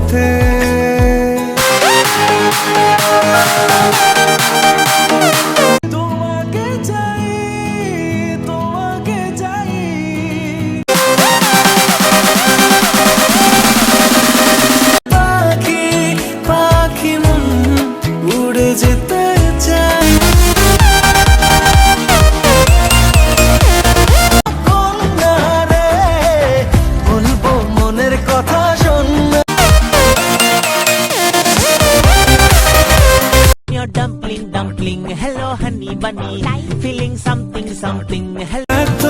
পথে। তোমাকে চাই, তোমাকে চাই। পাখি পাখি মন উড়ে যেতে চাই। বলবো মনের কথা শোন। Dumpling, dumpling, hello honey bunny, feeling something, something, hello. এত